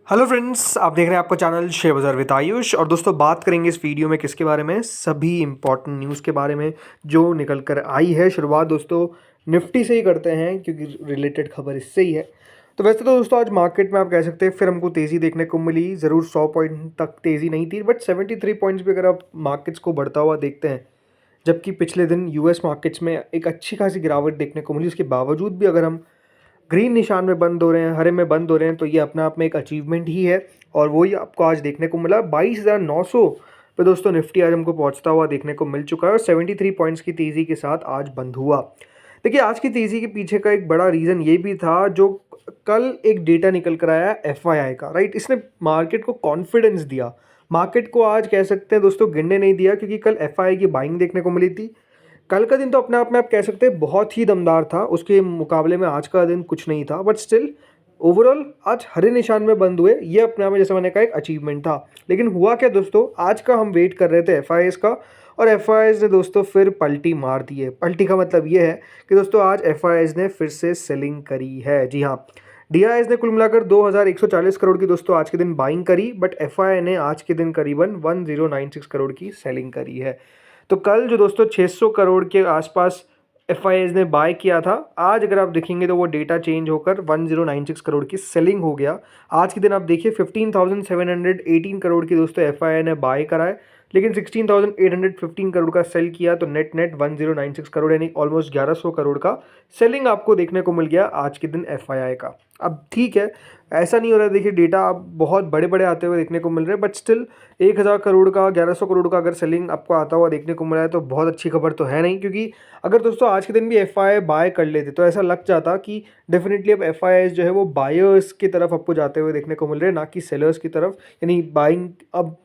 Hello friends, आप देख रहे हैं आपका चैनल शेयर बाज़ार विद आयुष। और दोस्तों, बात करेंगे इस वीडियो में किसके बारे में, सभी इंपॉर्टेंट न्यूज़ के बारे में जो निकल कर आई है। शुरुआत दोस्तों निफ्टी से ही करते हैं क्योंकि रिलेटेड खबर इससे ही है। तो वैसे तो दोस्तों आज मार्केट में आप कह सकते हैं फिर हमको तेज़ी देखने को मिली। ज़रूर 100 पॉइंट तक तेज़ी नहीं थी, बट 73 पॉइंट्स भी अगर आप मार्केट्स को बढ़ता हुआ देखते हैं, जबकि पिछले दिन यूएस मार्केट्स में एक अच्छी खासी गिरावट देखने को मिली। उसके बावजूद भी अगर हम ग्रीन निशान में बंद हो रहे हैं, हरे में बंद हो रहे हैं, तो ये अपने आप में एक अचीवमेंट ही है। और वही आपको आज देखने को मिला। 22,900 पे दोस्तों निफ्टी आज हमको पहुंचता हुआ देखने को मिल चुका है और 73 पॉइंट्स की तेज़ी के साथ आज बंद हुआ। देखिए, आज की तेज़ी के पीछे का एक बड़ा रीज़न ये भी था, जो कल एक डेटा निकल कर आया एफआईआई का, राइट। इसने मार्केट को कॉन्फिडेंस दिया। मार्केट को आज कह सकते हैं दोस्तों गिरने नहीं दिया, क्योंकि कल एफआईआई की बाइंग देखने को मिली थी। कल का दिन तो अपने आप में आप कह सकते हैं बहुत ही दमदार था। उसके मुकाबले में आज का दिन कुछ नहीं था, बट स्टिल ओवरऑल आज हरे निशान में बंद हुए। ये अपने आप में, जैसे मैंने कहा, एक अचीवमेंट था। लेकिन हुआ क्या दोस्तों, आज का हम वेट कर रहे थे एफआईआई का, और एफआईआई ने दोस्तों फिर पलटी मार दी है। पलटी का मतलब ये है कि दोस्तों आज एफआईआई ने फिर से सेलिंग करी है। जी हाँ, डीआईआई ने कुल मिलाकर 2140 करोड़ की दोस्तों आज के दिन बाइंग करी, बट एफआईआई ने आज के दिन करीबन 1096 करोड़ की सेलिंग करी है। तो कल जो दोस्तों 600 करोड़ के आसपास एफआईआई ने बाय किया था, आज अगर आप देखेंगे तो वो डेटा चेंज होकर 1096 करोड़ की सेलिंग हो गया। आज के दिन आप देखिए 15,718 करोड़ की दोस्तों एफआईआई ने बाय कराए, लेकिन 16,815 करोड़ का सेल किया। तो नेट नेट 1096 करोड़ यानी ऑलमोस्ट 1100 करोड़ का सेलिंग आपको देखने को मिल गया आज के दिन एफआईआई का। अब ठीक है, ऐसा नहीं हो रहा है, देखिए डेटा अब बहुत बड़े बड़े आते हुए देखने को मिल रहे हैं, बट स्टिल 1000 करोड़ का, 1100 करोड़ का अगर सेलिंग आपको आता हुआ देखने को मिला है तो बहुत अच्छी खबर तो है नहीं। क्योंकि अगर दोस्तों आज के दिन भी एफआईआई बाय कर लेते तो ऐसा लग जाता कि डेफिनेटली अब एफआईआई जो है वो बायर्स की तरफ आपको जाते हुए देखने को मिल रहे हैं, ना कि सेलर्स की तरफ। यानी बाइंग अब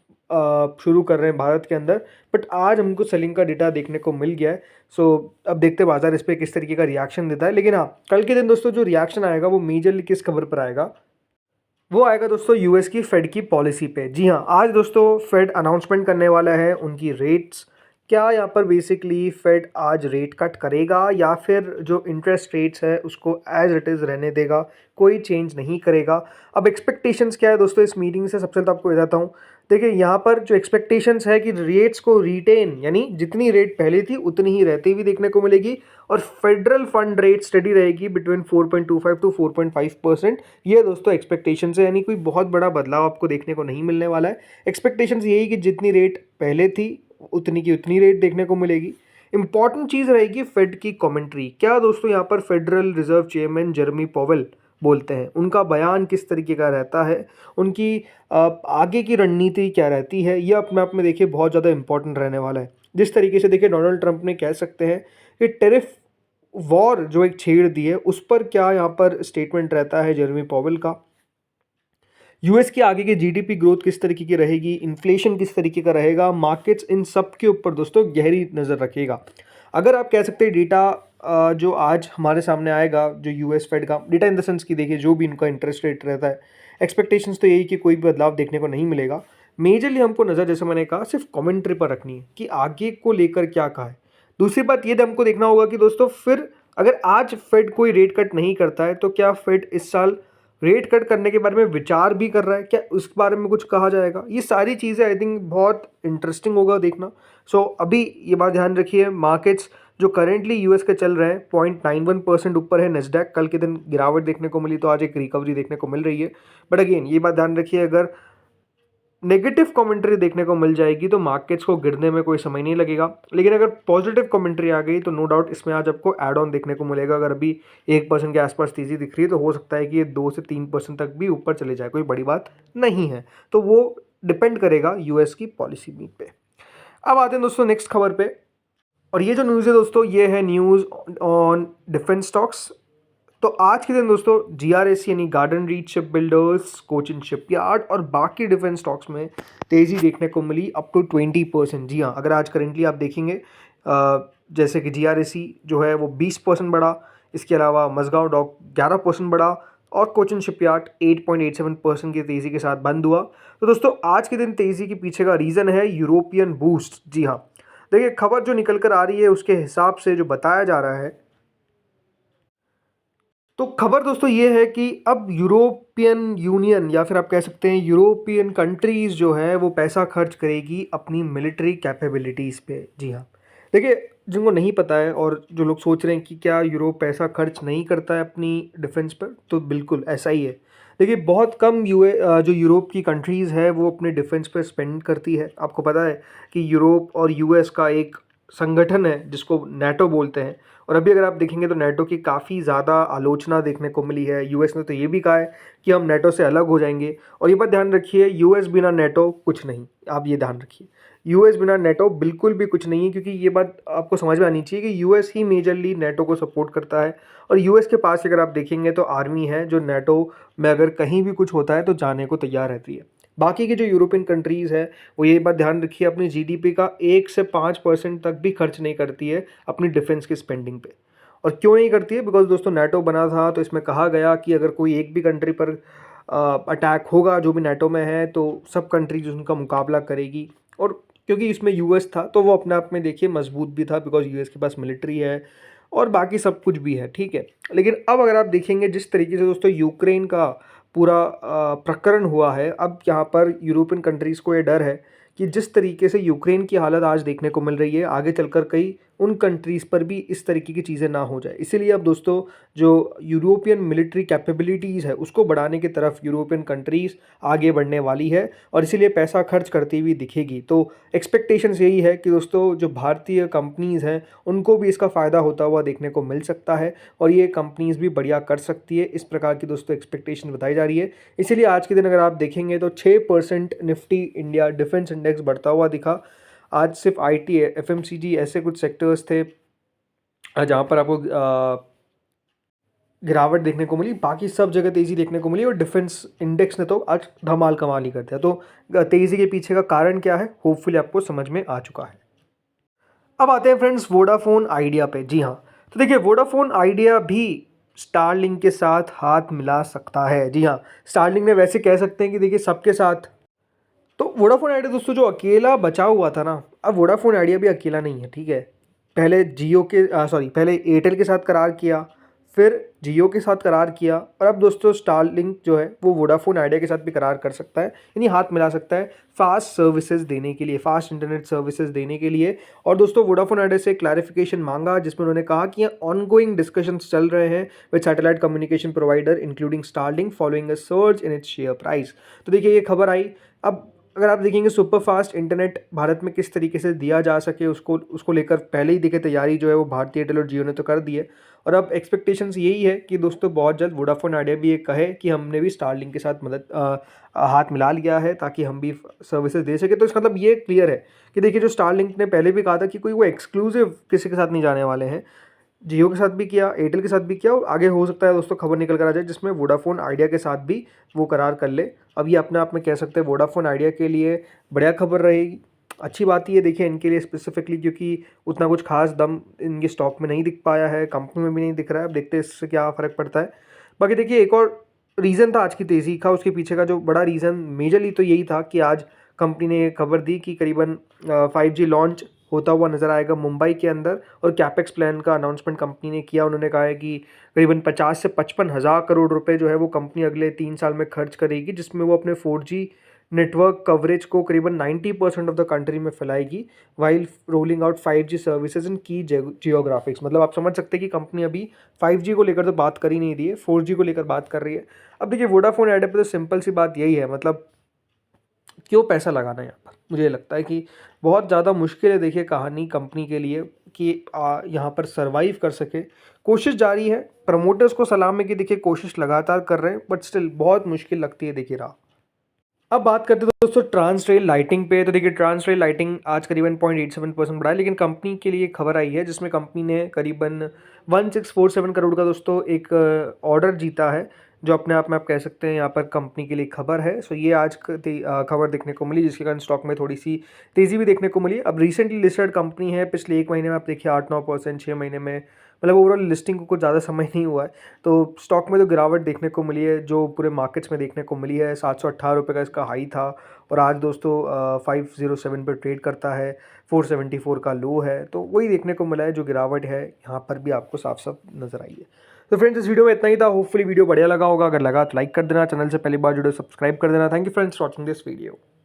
शुरू कर रहे हैं भारत के अंदर। बट आज हमको सेलिंग का डेटा देखने को मिल गया है। सो अब देखते हैं बाजार इस पर किस तरीके का रिएक्शन देता है। लेकिन हाँ, कल के दिन दोस्तों जो रिएक्शन आएगा वो मेजरली किस खबर पर आएगा, वो आएगा दोस्तों यूएस की फेड की पॉलिसी पे। जी हाँ, आज दोस्तों फेड अनाउंसमेंट करने वाला है उनकी रेट्स। क्या यहाँ पर बेसिकली फेड आज रेट कट करेगा या फिर जो इंटरेस्ट रेट्स है उसको एज इट इज़ रहने देगा, कोई चेंज नहीं करेगा। अब एक्सपेक्टेशंस क्या है दोस्तों इस मीटिंग से, सबसे पहले आपको बताता हूँ। देखिए, यहाँ पर जो एक्सपेक्टेशंस है कि रेट्स को रिटेन, यानी जितनी रेट पहले थी उतनी ही रहती हुई देखने को मिलेगी, और फेडरल फंड रेट स्टडी रहेगी बिटवीन 4.25 टू 4.5%। ये दोस्तों एक्सपेक्टेशंस है, यानी कोई बहुत बड़ा बदलाव आपको देखने को नहीं मिलने वाला है। एक्सपेक्टेशंस यही कि जितनी रेट पहले थी उतनी की उतनी रेट देखने को मिलेगी। इंपॉर्टेंट चीज़ रहेगी फेड की कमेंट्री। क्या दोस्तों यहाँ पर federal reserve chairman Jeremy Powell बोलते हैं, उनका बयान किस तरीके का रहता है, उनकी आगे की रणनीति क्या रहती है, ये अपने आप में देखिए बहुत ज़्यादा इंपॉर्टेंट रहने वाला है। जिस तरीके से देखिए डोनाल्ड ट्रंप ने, कह सकते हैं कि टेरिफ वॉर जो एक छेड़ दी है, उस पर क्या यहाँ पर स्टेटमेंट रहता है जेरेमी पॉवेल का। यूएस की आगे की जीडीपी ग्रोथ किस तरीके की रहेगी, इन्फ्लेशन किस तरीके का रहेगा, मार्केट्स इन सब के ऊपर दोस्तों गहरी नज़र रखेगा। अगर आप कह सकते हैं डेटा जो आज हमारे सामने आएगा, जो यूएस फेड का डेटा इन द सेंस की, देखिए जो भी इनका इंटरेस्ट रेट रहता है, एक्सपेक्टेशंस तो यही कि कोई भी बदलाव देखने को नहीं मिलेगा। मेजरली हमको नज़र, जैसे मैंने कहा, सिर्फ कमेंट्री पर रखनी है कि आगे को लेकर क्या कहा है। दूसरी बात ये हमको देखना होगा कि दोस्तों फिर अगर आज फेड कोई रेट कट नहीं करता है तो क्या फेड इस साल रेट कट करने के बारे में विचार भी कर रहा है, क्या उस बारे में कुछ कहा जाएगा। ये सारी चीज़ें आई थिंक बहुत इंटरेस्टिंग होगा देखना। सो अभी ये बात ध्यान रखिए, मार्केट्स जो करेंटली यूएस के चल रहे हैं 0.91% ऊपर है नेस्डैक। कल के दिन गिरावट देखने को मिली तो आज एक रिकवरी देखने को मिल रही है। बट अगेन ये बात ध्यान रखिए, अगर नेगेटिव कमेंट्री देखने को मिल जाएगी तो मार्केट्स को गिरने में कोई समय नहीं लगेगा। लेकिन अगर पॉजिटिव कमेंट्री आ गई तो नो डाउट इसमें आज आपको एड ऑन देखने को मिलेगा। अगर अभी 1% के आसपास तेजी दिख रही है तो हो सकता है कि ये 2 से 3% तक भी ऊपर चले जाए, कोई बड़ी बात नहीं है। तो वो डिपेंड करेगा यूएस की पॉलिसी मीट पे। अब आते हैं दोस्तों नेक्स्ट खबर पे, और ये जो न्यूज़ है दोस्तों, ये है न्यूज़ ऑन डिफेंस स्टॉक्स। तो आज के दिन दोस्तों जीआरएस यानी garden reach ship builders, Cochin shipyard और बाकी डिफेंस स्टॉक्स में तेज़ी देखने को मिली अप टू 20%। जी हाँ, अगर आज करेंटली आप देखेंगे जैसे कि जीआरएसी जो है वो 20% बढ़ा, इसके अलावा मझगांव डॉक 11% बढ़ा, और कोचिन शिपयार्ड 8.87% की तेज़ी के साथ बंद हुआ। तो दोस्तों आज के दिन तेज़ी के पीछे का रीज़न है यूरोपियन बूस्ट। जी हाँ, देखिए खबर जो निकल कर आ रही है उसके हिसाब से जो बताया जा रहा है तो खबर दोस्तों ये है कि अब यूरोपियन यूनियन या फिर आप कह सकते हैं यूरोपियन कंट्रीज़ जो है वो पैसा खर्च करेगी अपनी मिलिट्री कैपेबिलिटीज़ पे। जी हाँ, देखिए, जिनको नहीं पता है और जो लोग सोच रहे हैं कि क्या यूरोप पैसा खर्च नहीं करता है अपनी डिफेंस पर, तो बिल्कुल ऐसा ही है। देखिए, बहुत कम जो यूरोप की कंट्रीज़ है वो अपने डिफेंस पर स्पेंड करती है। आपको पता है कि यूरोप और यूएस का एक संगठन है जिसको नेटो बोलते हैं, और अभी अगर आप देखेंगे तो नेटो की काफ़ी ज़्यादा आलोचना देखने को मिली है। यूएस ने तो ये भी कहा है कि हम नेटो से अलग हो जाएंगे, और ये बात ध्यान रखिए, यूएस बिना नेटो कुछ नहीं। आप ये ध्यान रखिए, यूएस बिना नेटो बिल्कुल भी कुछ नहीं है, क्योंकि ये बात आपको समझ में आनी चाहिए कि यूएस ही मेजरली नेटो को सपोर्ट करता है, और यूएस के पास अगर आप देखेंगे तो आर्मी है जो नेटो में अगर कहीं भी कुछ होता है तो जाने को तैयार रहती है। बाकी की जो यूरोपियन कंट्रीज़ है वो ये बात ध्यान रखिए, अपनी जीडीपी का 1 से 5% तक भी खर्च नहीं करती है अपनी डिफेंस की स्पेंडिंग पे। और क्यों नहीं करती है? बिकॉज दोस्तों, नेटो बना था तो इसमें कहा गया कि अगर कोई एक भी कंट्री पर अटैक होगा जो भी नेटो में है, तो सब कंट्रीज उनका मुकाबला करेगी। और क्योंकि इसमें यूएस था तो वो अपने आप में देखिए मजबूत भी था, बिकॉज यूएस के पास मिलिट्री है और बाकी सब कुछ भी है, ठीक है। लेकिन अब अगर आप देखेंगे जिस तरीके से दोस्तों यूक्रेन का पूरा प्रकरण हुआ है, अब यहाँ पर यूरोपियन कंट्रीज़ को ये डर है कि जिस तरीके से यूक्रेन की हालत आज देखने को मिल रही है, आगे चलकर कई उन कंट्रीज़ पर भी इस तरीके की चीज़ें ना हो जाए। इसीलिए अब दोस्तों, जो यूरोपियन मिलिट्री कैपेबिलिटीज़ है उसको बढ़ाने की तरफ यूरोपियन कंट्रीज़ आगे बढ़ने वाली है, और इसीलिए पैसा खर्च करती हुई दिखेगी। तो एक्सपेक्टेशंस यही है कि दोस्तों, जो भारतीय कंपनीज़ हैं उनको भी इसका फ़ायदा होता हुआ देखने को मिल सकता है, और ये कंपनीज़ भी बढ़िया कर सकती है। इस प्रकार की दोस्तों एक्सपेक्टेशन बताई जा रही है। इसीलिए आज के दिन अगर आप देखेंगे तो 6% निफ्टी इंडिया डिफेंस इंडेक्स बढ़ता हुआ दिखा। आज सिर्फ आईटी, एफएमसीजी ऐसे कुछ सेक्टर्स थे जहाँ पर आपको गिरावट देखने को मिली। बाकी सब जगह तेज़ी देखने को मिली, और डिफेंस इंडेक्स ने तो आज धमाल कमाल ही कर दिया। तो तेज़ी के पीछे का कारण क्या है, होपफुली आपको समझ में आ चुका है। अब आते हैं फ्रेंड्स वोडाफोन आइडिया पे। जी हाँ, तो देखिए, वोडाफोन आइडिया भी स्टारलिंक के साथ हाथ मिला सकता है। जी हाँ, स्टारलिंक ने वैसे कह सकते हैं कि देखिए सबके साथ। तो वोडाफोन आइडिया दोस्तों जो अकेला बचा हुआ था ना, अब वोडाफोन आइडिया भी अकेला नहीं है, ठीक है। पहले जियो के पहले एयरटेल के साथ करार किया, फिर जियो के साथ करार किया, और अब दोस्तों स्टारलिंक जो है वो वोडाफोन आइडिया के साथ भी करार कर सकता है, यानी हाथ मिला सकता है फास्ट सर्विसेज देने के लिए, फास्ट इंटरनेट सर्विसेज देने के लिए। और दोस्तों, वोडाफोन आइडिया से क्लैरिफिकेशन मांगा जिसमें उन्होंने कहा कि ऑनगोइंग डिस्कशंस चल रहे हैं with satellite communication provider including Starlink following a surge in its share price. तो देखिए, ये खबर आई। अब अगर आप देखेंगे सुपर फास्ट इंटरनेट भारत में किस तरीके से दिया जा सके, उसको उसको लेकर पहले ही देखिए तैयारी जो है वो भारतीय एयरटेल और जियो ने तो कर दी है। और अब एक्सपेक्टेशंस यही है कि दोस्तों बहुत जल्द वोडाफोन आइडिया भी ये कहे कि हमने भी स्टारलिंक के साथ हाथ मिला लिया है ताकि हम भी सर्विसेज दे सके। तो इसका मतलब ये क्लियर है कि देखिए, जो स्टारलिंक ने पहले भी कहा था कि कोई वो एक्सक्लूसिव किसी के साथ नहीं जाने वाले हैं, जियो के साथ भी किया, एयरटेल के साथ भी किया, और आगे हो सकता है दोस्तों खबर निकल कर आ जाए जिसमें वोडाफोन आइडिया के साथ भी वो करार कर ले। अब ये अपने आप में कह सकते हैं वोडाफोन आइडिया के लिए बढ़िया खबर रहेगी। अच्छी बात ही है देखिए इनके लिए स्पेसिफिकली, क्योंकि उतना कुछ खास दम इनके स्टॉक में नहीं दिख पाया है, कंपनी में भी नहीं दिख रहा है। अब देखते हैं इससे क्या फ़र्क पड़ता है। बाकी देखिए, एक और रीज़न था आज की तेज़ी का, उसके पीछे का जो बड़ा रीज़न मेजरली तो यही था कि आज कंपनी ने खबर दी कि करीबन 5G लॉन्च होता हुआ नज़र आएगा मुंबई के अंदर, और कैपेक्स प्लान का अनाउंसमेंट कंपनी ने किया। उन्होंने कहा है कि करीबन 50 से 55 हज़ार करोड़ रुपए जो है वो कंपनी अगले 3 साल में खर्च करेगी, जिसमें वो अपने 4G नेटवर्क कवरेज को करीबन 90% ऑफ द कंट्री में फैलाएगी, while rolling out 5G services in key geographies. मतलब आप समझ सकते हैं कि कंपनी अभी 5G को लेकर तो बात कर ही नहीं रही है, 4G को लेकर बात कर रही है। अब देखिए, वोडाफोन आइडिया पे तो सिंपल सी बात यही है, मतलब क्यों पैसा लगाना है यहाँ पर। मुझे लगता है कि बहुत ज़्यादा मुश्किल है देखिए कहानी कंपनी के लिए कि यहाँ पर सरवाइव कर सके। कोशिश जारी है, प्रमोटर्स को सलाम है कि देखिए कोशिश लगातार कर रहे हैं, बट स्टिल बहुत मुश्किल लगती है देखिए राह। अब बात करते हैं दोस्तों ट्रांस रेल लाइटिंग पे। तो देखिए, ट्रांस रेल लाइटिंग आज करीबन 0.87% बढ़ा है, लेकिन कंपनी के लिए खबर आई है जिसमें कंपनी ने करीबन 1647 करोड़ का दोस्तों एक ऑर्डर जीता है, जो अपने आप में आप कह सकते हैं यहाँ पर कंपनी के लिए खबर है। सो ये आज खबर देखने को मिली, जिसके कारण स्टॉक में थोड़ी सी तेज़ी भी देखने को मिली। अब रिसेंटली लिस्टेड कंपनी है, पिछले 1 महीने में आप देखिए 8-9%, 6 महीने में, मतलब ओवरऑल लिस्टिंग को कुछ ज़्यादा समय नहीं हुआ है, तो स्टॉक में तो गिरावट देखने को मिली है जो पूरे मार्केट्स में देखने को मिली है। 718 रुपये का इसका हाई था, और आज दोस्तों 507 पे ट्रेड करता है, 474 का लो है। तो वही देखने को मिला है, जो गिरावट है यहाँ पर भी आपको साफ साफ नज़र आई है। तो फ्रेंड्स इस वीडियो में इतना ही था। होपफुली वीडियो बढ़िया लगा होगा, अगर लगा तो लाइक कर देना, चैनल से पहली बार जुड़े सब्सक्राइब कर देना। Thank you friends for watching this video.